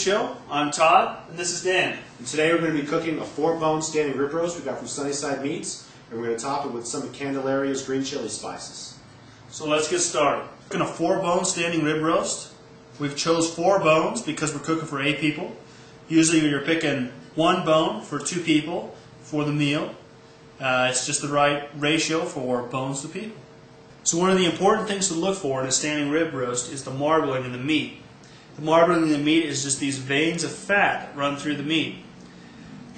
Show. I'm Todd, and this is Dan. And today we're going to be cooking a 4-bone standing rib roast we got from Sunnyside Meats, and we're going to top it with some of Candelaria's green chili spices. So let's get started. We're cooking a 4-bone standing rib roast. We've chose 4 bones because we're cooking for 8 people. Usually you're picking 1 bone for 2 people for the meal. It's just the right ratio for bones to people. So one of the important things to look for in a standing rib roast is the marbling in the meat. The marbling in the meat is just these veins of fat that run through the meat.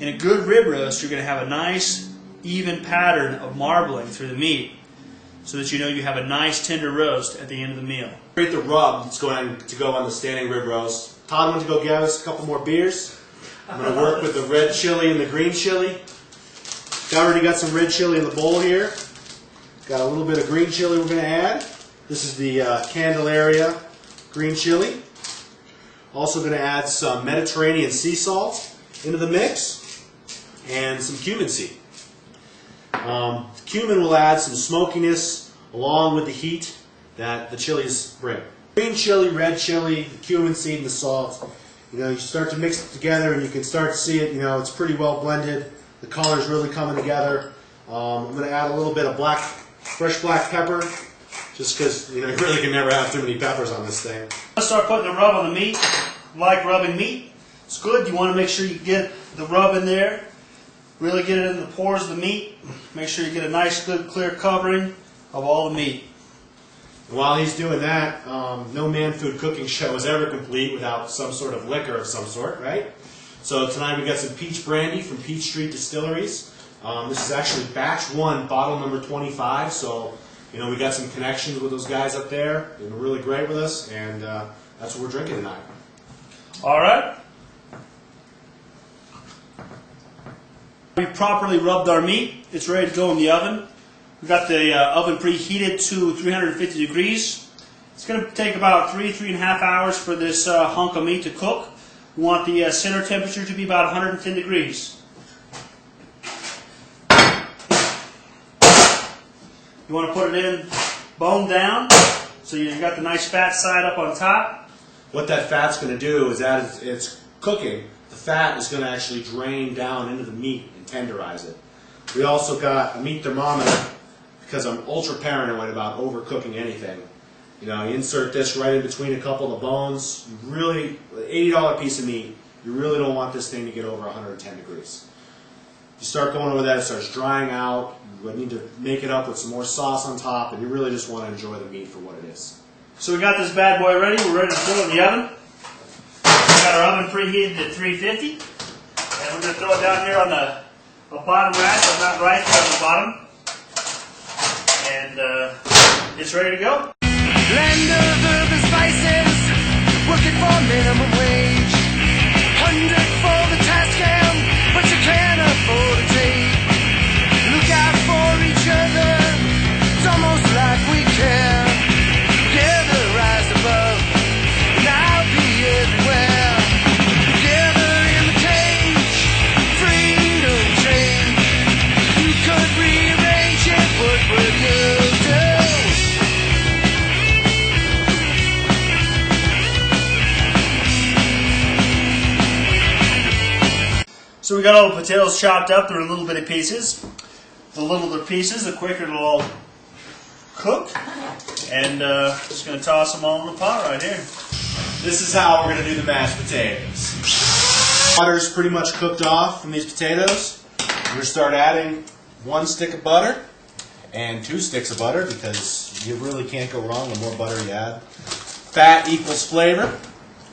In a good rib roast, you're going to have a nice, even pattern of marbling through the meat so that you know you have a nice, tender roast at the end of the meal. Create the rub that's going to go on the standing rib roast. Todd went to go get us a couple more beers. I'm going to work with the red chili and the green chili. Already got some red chili in the bowl here. Got a little bit of green chili we're going to add. This is the Candelaria green chili. Also going to add some Mediterranean sea salt into the mix and some cumin seed. Cumin will add some smokiness along with the heat that the chilies bring. Green chili, red chili, the cumin seed, and the salt. You start to mix it together and you can start to see it. It's pretty well blended. The color's really coming together. I'm going to add a little bit of fresh black pepper, just because you really can never have too many peppers on this thing. Let's start putting the rub on the meat. Like rubbing meat, it's good. You want to make sure you get the rub in there. Really get it in the pores of the meat. Make sure you get a nice, good, clear covering of all the meat. And while he's doing that, no man food cooking show is ever complete without some sort of liquor of some sort, right? So tonight we got some peach brandy from Peach Street Distilleries. This is actually batch 1, bottle number 25. So we got some connections with those guys up there. They've been really great with us, and that's what we're drinking tonight. All right. We've properly rubbed our meat. It's ready to go in the oven. We've got the oven preheated to 350 degrees. It's going to take about 3.5 hours for this hunk of meat to cook. We want the center temperature to be about 110 degrees. You want to put it in bone down so you've got the nice fat side up on top. What that fat's going to do is, as it's cooking, the fat is going to actually drain down into the meat and tenderize it. We also got a meat thermometer because I'm ultra paranoid about overcooking anything. You insert this right in between a couple of the bones. You really, $80 piece of meat, you really don't want this thing to get over 110 degrees. You start going over that, it starts drying out. You need to make it up with some more sauce on top, and you really just want to enjoy the meat for what it is. So we got this bad boy ready. We're ready to throw it in the oven. We got our oven preheated at 350, and we're going to throw it down here on the bottom rack, but not right there on the bottom. And it's ready to go. Land of urban spices, working for minimum wage. 100 for the task hand, but you can't afford to take. Look out for each other, it's almost like we care. Together rise above, and I'll be everywhere. Together in the cage, freedom change. You could rearrange it, what would you do? So we got all the potatoes chopped up. They're in little bitty pieces. The littler the pieces, the quicker it'll all cook. And just going to toss them all in the pot right here. This is how we're going to do the mashed potatoes. Butter's pretty much cooked off from these potatoes. We're going to start adding 1 stick of butter and 2 sticks of butter because you really can't go wrong the more butter you add. Fat equals flavor.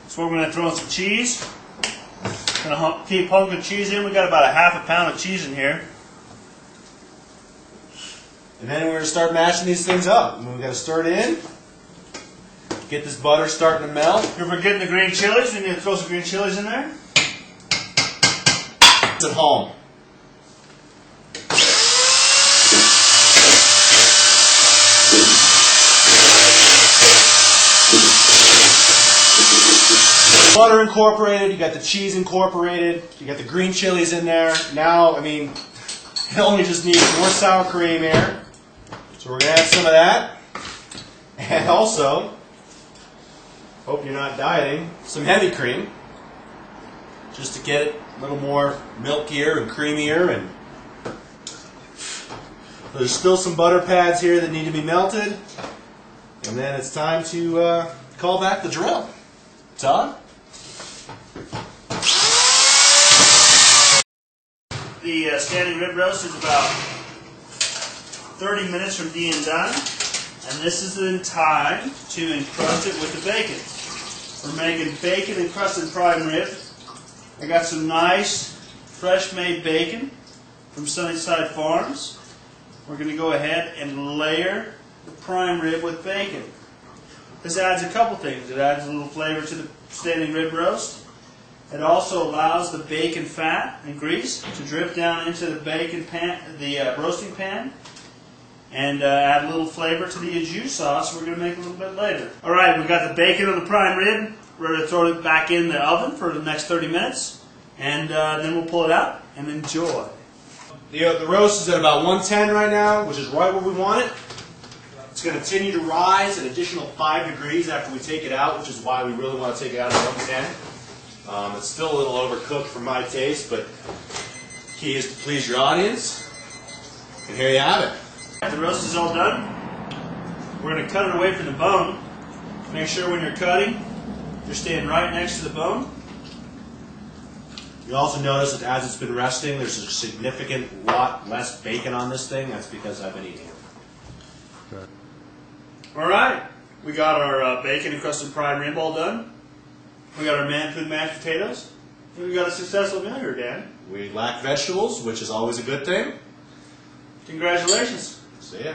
So we're going to throw in some cheese. Going to keep hunking cheese in. We got about a ½ pound of cheese in here. And then we're going to start mashing these things up. And we've got to stir it in. Get this butter starting to melt. If we're getting the green chilies, we need to throw some green chilies in there. It's at home. Butter incorporated, you got the cheese incorporated, you got the green chilies in there. Now, it only just needs more sour cream here. So we're going to add some of that. And also, hope you're not dieting, some heavy cream. just to get it a little more milkier and creamier. And there's still some butter pads here that need to be melted. And then it's time to call back the drill. Todd? The standing rib roast is about 30 minutes from being done, and this is in time to encrust it with the bacon. We're making bacon encrusted prime rib. I got some nice fresh made bacon from Sunnyside Farms. We're going to go ahead and layer the prime rib with bacon. This adds a couple things. It adds a little flavor to the standing rib roast. It also allows the bacon fat and grease to drip down into the bacon pan, the roasting pan, and add a little flavor to the au jus sauce we're going to make a little bit later. All right, we've got the bacon on the prime rib. We're going to throw it back in the oven for the next 30 minutes, and then we'll pull it out and enjoy. The roast is at about 110 right now, which is right where we want it. It's going to continue to rise an additional 5 degrees after we take it out, which is why we really want to take it out at 110. It's still a little overcooked for my taste, but key is to please your audience. And here you have it. The roast is all done. We're going to cut it away from the bone. Make sure when you're cutting, you're staying right next to the bone. You also notice that as it's been resting, there's a significant lot less bacon on this thing. That's because I've been eating it. Okay. All right, we got our bacon encrusted prime rib all done. We got our man food mashed potatoes. And we got a successful meal here, Dan. We lack vegetables, which is always a good thing. Congratulations. See ya.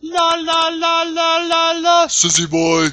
La la la la la la, sissy boy.